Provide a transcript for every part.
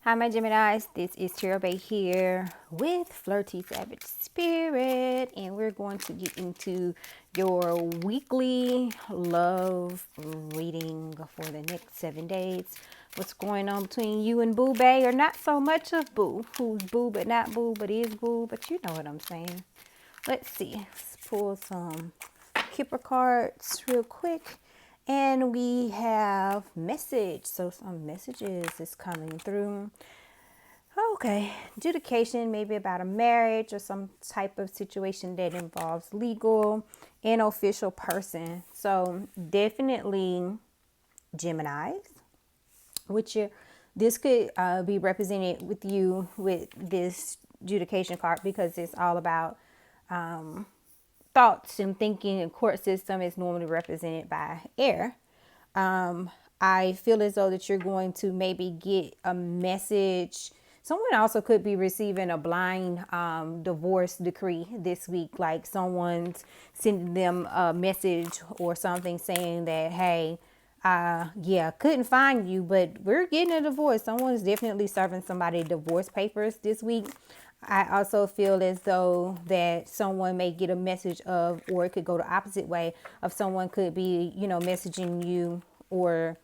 Hi, my Geminis. This is TarotBae here with Flirty Savage Spirit, and we're going to get into your weekly love reading for the next 7 days. What's going on between you and Boo Bae, or not so much of Boo, who's Boo but not Boo, but is Boo, but you know what I'm saying. Let's see. Let's pull some Kipper cards real quick. And we have message. So some messages is coming through. Okay. Adjudication, maybe about a marriage or some type of situation that involves legal and official person. So definitely Geminis, which this could be represented with you with this adjudication card, because it's all about thoughts and thinking, and court system is normally represented by air. I feel as though that you're going to maybe get a message. Someone also could be receiving a blind divorce decree this week, like someone's sending them a message or something saying that, hey, yeah, couldn't find you, but we're getting a divorce. Someone's definitely serving somebody divorce papers this week. I also feel as though that someone may get a message of, or it could go the opposite way of, someone could be, messaging you or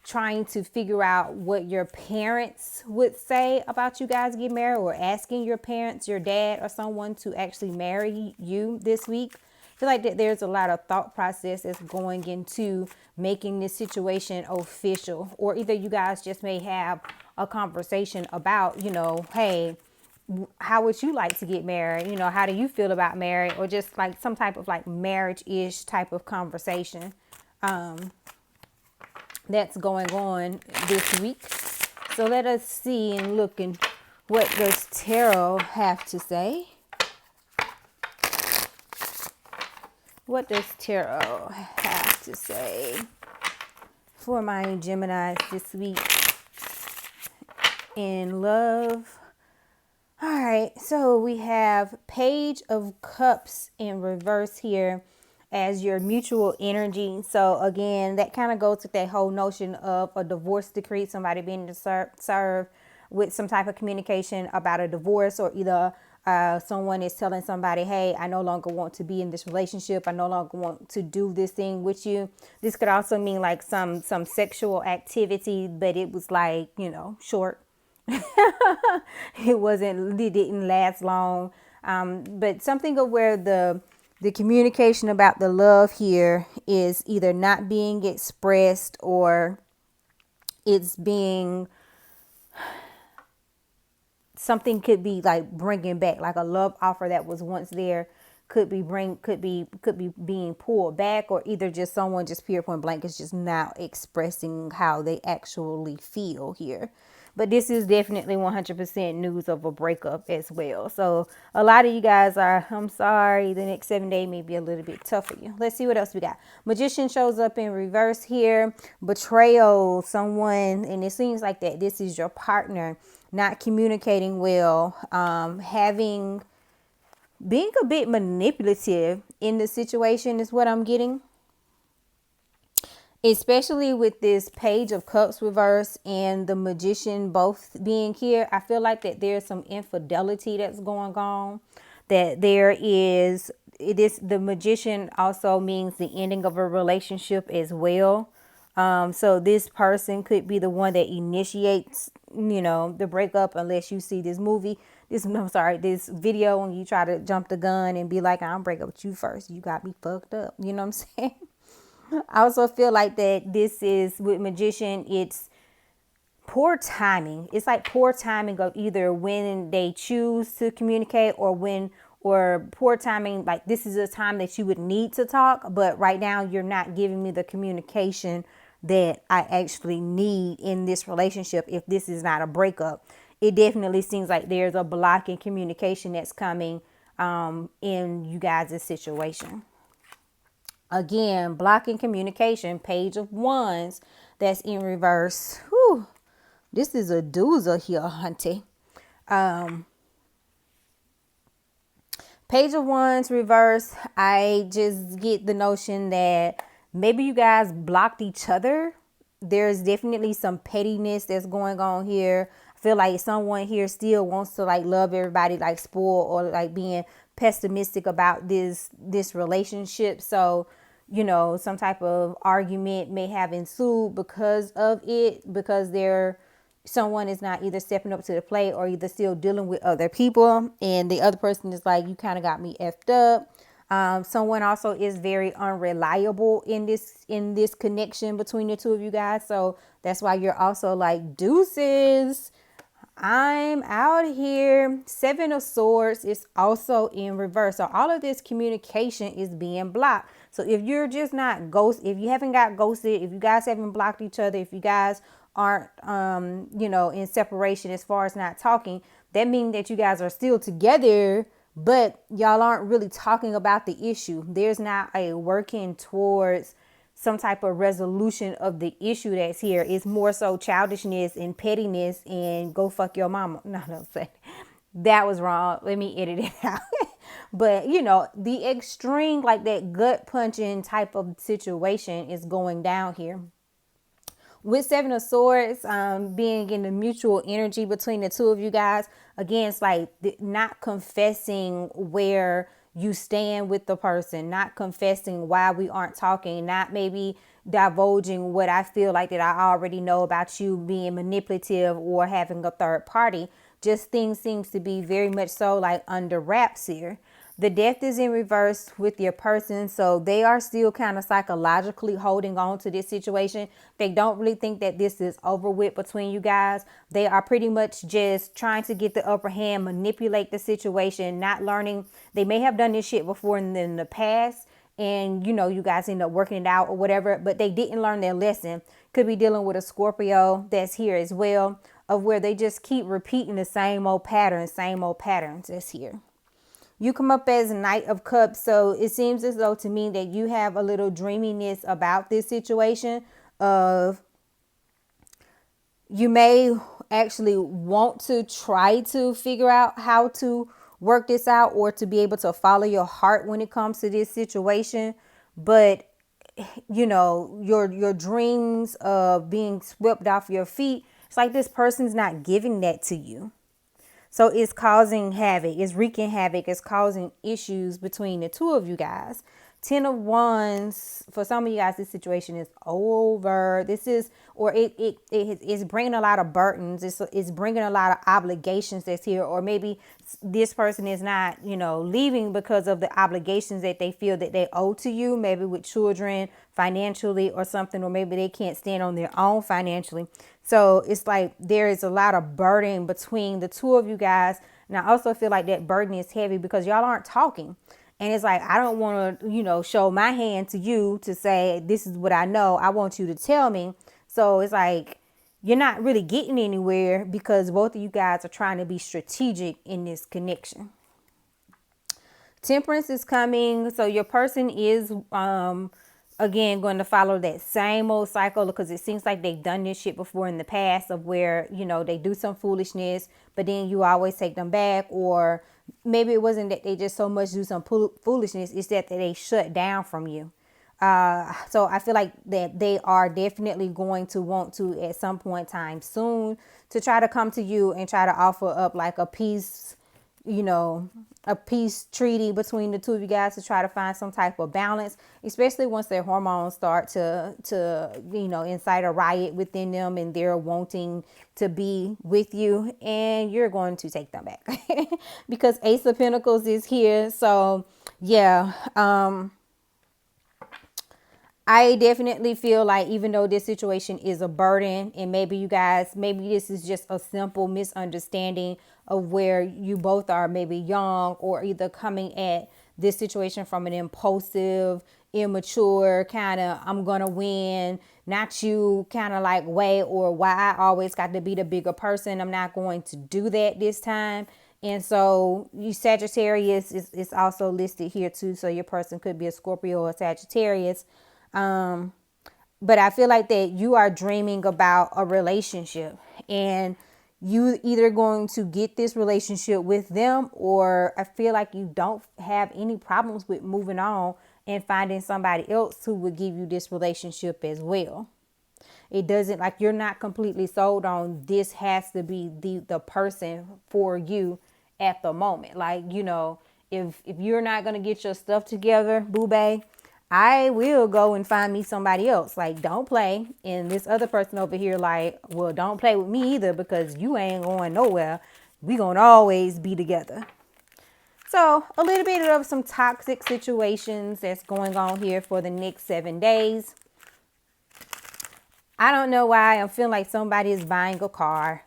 trying to figure out what your parents would say about you guys getting married, or asking your parents, your dad or someone to actually marry you this week. I feel like that there's a lot of thought process that's going into making this situation official, or either you guys just may have a conversation about, hey, how would you like to get married? How do you feel about marriage? Or just like some type of like marriage-ish type of conversation that's going on this week. So let us see and look and what does tarot have to say. What does tarot have to say for my Geminis this week in love? All right, so we have Page of Cups in reverse here as your mutual energy. So again, that kind of goes with that whole notion of a divorce decree, somebody being served with some type of communication about a divorce, or either someone is telling somebody, hey, I no longer want to be in this relationship. I no longer want to do this thing with you. This could also mean like some sexual activity, but it was like, short. It didn't last long. But something of where the communication about the love here is either not being expressed, or it's being, something could be like bringing back, like a love offer that was once there could be being pulled back, or either just someone just pure point blank is just now expressing how they actually feel here. But this is definitely 100% news of a breakup as well. So a lot of you guys are, I'm sorry, the next 7 days may be a little bit tough for you. Let's see what else we got. Magician shows up in reverse here. Betrayal, someone, and it seems like that this is your partner not communicating well, being a bit manipulative in the situation is what I'm getting. Especially with this Page of Cups reverse and the Magician both being here, I feel like that there's some infidelity that's going on. That there is, the Magician also means the ending of a relationship as well. So this person could be the one that initiates, the breakup, unless you see this this video, and you try to jump the gun and be like, I'll break up with you first. You got me fucked up. You know what I'm saying? I also feel like that this is with Magician, it's poor timing. It's like poor timing of either when they choose to communicate, or poor timing, like this is a time that you would need to talk, but right now you're not giving me the communication that I actually need in this relationship. If this is not a breakup, it definitely seems like there's a block in communication that's coming in you guys' situation. Again, blocking communication, Page of Wands, that's in reverse. Whew, this is a doozer here, hunty. Page of Wands reverse, I just get the notion that maybe you guys blocked each other. There's definitely some pettiness that's going on here. I feel like someone here still wants to like love everybody, like spoil, or like being pessimistic about this relationship. So, you know, some type of argument may have ensued because of it, because someone is not either stepping up to the plate or either still dealing with other people, and the other person is like, you kind of got me effed up. Someone also is very unreliable in this connection between the two of you guys. So that's why you're also like, deuces, I'm out here. Seven of Swords is also in reverse. So all of this communication is being blocked. So if you're just not if you haven't got ghosted, if you guys haven't blocked each other, if you guys aren't, you know, in separation as far as not talking, that means that you guys are still together, but y'all aren't really talking about the issue. There's not a working towards some type of resolution of the issue that's here. It's more so childishness and pettiness and go fuck your mama. No, don't say that was wrong. Let me edit it out. But you know, the extreme, like that gut punching type of situation is going down here. With Seven of Swords, being in the mutual energy between the two of you guys, again, it's like not confessing where you stand with the person, not confessing why we aren't talking, not maybe divulging what I feel like that I already know about you being manipulative or having a third party. Just things seems to be very much so like under wraps here. The Death is in reverse with your person. So they are still kind of psychologically holding on to this situation. They don't really think that this is over with between you guys. They are pretty much just trying to get the upper hand, manipulate the situation, not learning. They may have done this shit before in the past, and you know, you guys end up working it out or whatever, but they didn't learn their lesson. Could be dealing with a Scorpio that's here as well, of where they just keep repeating the same old patterns that's here. You come up as Knight of Cups, so it seems as though to me that you have a little dreaminess about this situation of you may actually want to try to figure out how to work this out or to be able to follow your heart when it comes to this situation. But, you know, your dreams of being swept off your feet, it's like this person's not giving that to you. So it's causing havoc. It's wreaking havoc. It's causing issues between the two of you guys. 10 of Wands, for some of you guys, this situation is over. This is, or it's bringing a lot of burdens. It's bringing a lot of obligations that's here. Or maybe this person is not, you know, leaving because of the obligations that they feel that they owe to you, maybe with children, financially or something, or maybe they can't stand on their own financially. So it's like there is a lot of burden between the two of you guys. And I also feel like that burden is heavy because y'all aren't talking. And it's like, I don't want to, you know, show my hand to you to say, this is what I know. I want you to tell me. So it's like, you're not really getting anywhere because both of you guys are trying to be strategic in this connection. Temperance is coming. So your person is, again, going to follow that same old cycle because it seems like they've done this shit before in the past of where, you know, they do some foolishness, but then you always take them back. Or maybe it wasn't that they just so much do some foolishness. It's that they shut down from you. So I feel like that they are definitely going to want to at some point in time soon to try to come to you and try to offer up like a peace, you know, a peace treaty between the two of you guys to try to find some type of balance, especially once their hormones start to, you know, incite a riot within them and they're wanting to be with you, and you're going to take them back because Ace of Pentacles is here. So yeah, I definitely feel like even though this situation is a burden and maybe you guys, maybe this is just a simple misunderstanding of where you both are maybe young or either coming at this situation from an impulsive, immature kind of I'm going to win, not you kind of like way, or why I always got to be the bigger person. I'm not going to do that this time. And so you Sagittarius is also listed here too. So your person could be a Scorpio or Sagittarius. But I feel like that you are dreaming about a relationship and you either going to get this relationship with them, or I feel like you don't have any problems with moving on and finding somebody else who would give you this relationship as well. It doesn't, like, you're not completely sold on this has to be the person for you at the moment. Like, you know, if you're not going to get your stuff together, boo bae, I will go and find me somebody else. Like, don't play. And this other person over here, like, well, don't play with me either, because you ain't going nowhere. We gonna always be together. So a little bit of some toxic situations that's going on here for the next 7 days. I don't know why I'm feeling like somebody is buying a car.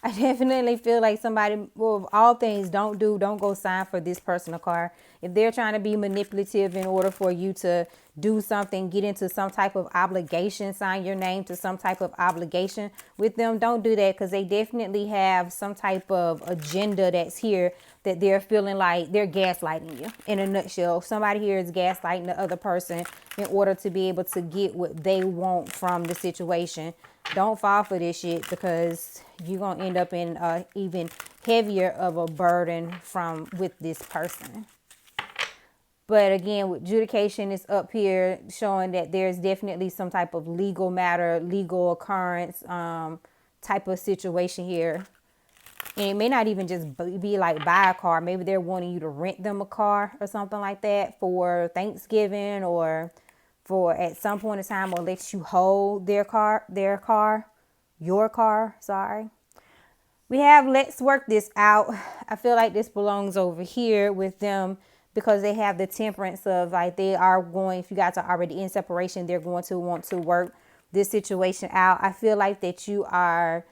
I definitely feel like somebody, well, of all things, don't go sign for this person a car. If they're trying to be manipulative in order for you to do something, get into some type of obligation, sign your name to some type of obligation with them, don't do that, because they definitely have some type of agenda that's here that they're feeling like they're gaslighting you. In a nutshell, somebody here is gaslighting the other person in order to be able to get what they want from the situation. Don't fall for this shit, because you're going to end up in even heavier of a burden with this person. But again, with adjudication is up here, showing that there's definitely some type of legal matter, legal occurrence type of situation here. And it may not even just be like buy a car. Maybe they're wanting you to rent them a car or something like that for Thanksgiving, or for at some point in time, or let you hold your car, sorry. We have let's work this out. I feel like this belongs over here with them, because they have the temperance of, like, they are going, if you guys are already in separation, they're going to want to work this situation out. I feel like that you are,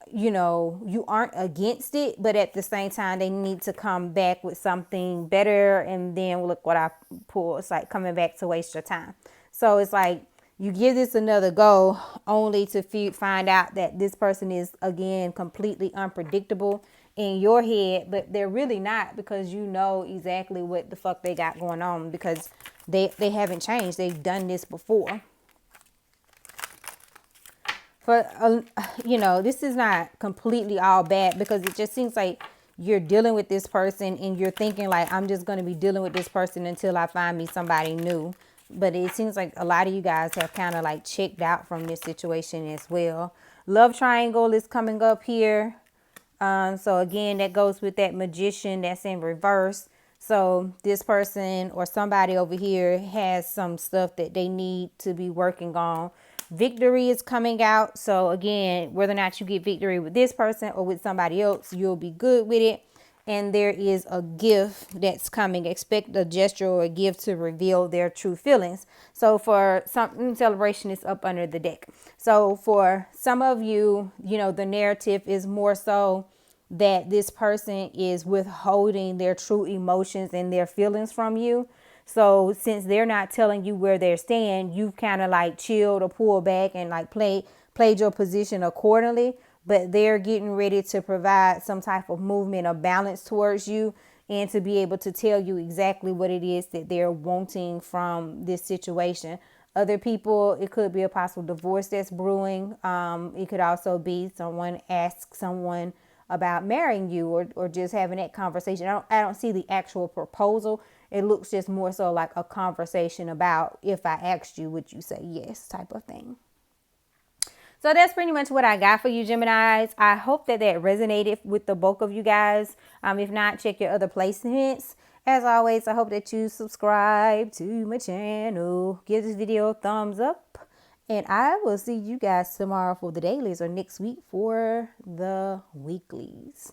you know, you aren't against it, but at the same time, they need to come back with something better. And then look what I pull. It's like coming back to waste your time. So it's like you give this another go, only to find out that this person is, again, completely unpredictable in your head, but they're really not, because you know exactly what the fuck they got going on, because they haven't changed. They've done this before. For you know, this is not completely all bad, because it just seems like you're dealing with this person and you're thinking like, I'm just going to be dealing with this person until I find me somebody new. But it seems like a lot of you guys have kind of like checked out from this situation as well. Love triangle is coming up here. So again, that goes with that magician that's in reverse. So this person or somebody over here has some stuff that they need to be working on. Victory is coming out. So again, whether or not you get victory with this person or with somebody else, you'll be good with it. And there is a gift that's coming. Expect a gesture or a gift to reveal their true feelings. So for something, celebration is up under the deck. So for some of you, you know, the narrative is more so that this person is withholding their true emotions and their feelings from you. So since they're not telling you where they're staying, you've kind of like chilled or pulled back and like played your position accordingly. But they're getting ready to provide some type of movement or balance towards you, and to be able to tell you exactly what it is that they're wanting from this situation. Other people, it could be a possible divorce that's brewing. It could also be someone asks someone about marrying you, or just having that conversation. I don't see the actual proposal. It looks just more so like a conversation about, if I asked you, would you say yes, type of thing. So that's pretty much what I got for you, Geminis. I hope that resonated with the bulk of you guys. If not, check your other placements. As always, I hope that you subscribe to my channel. Give this video a thumbs up. And I will see you guys tomorrow for the dailies, or next week for the weeklies.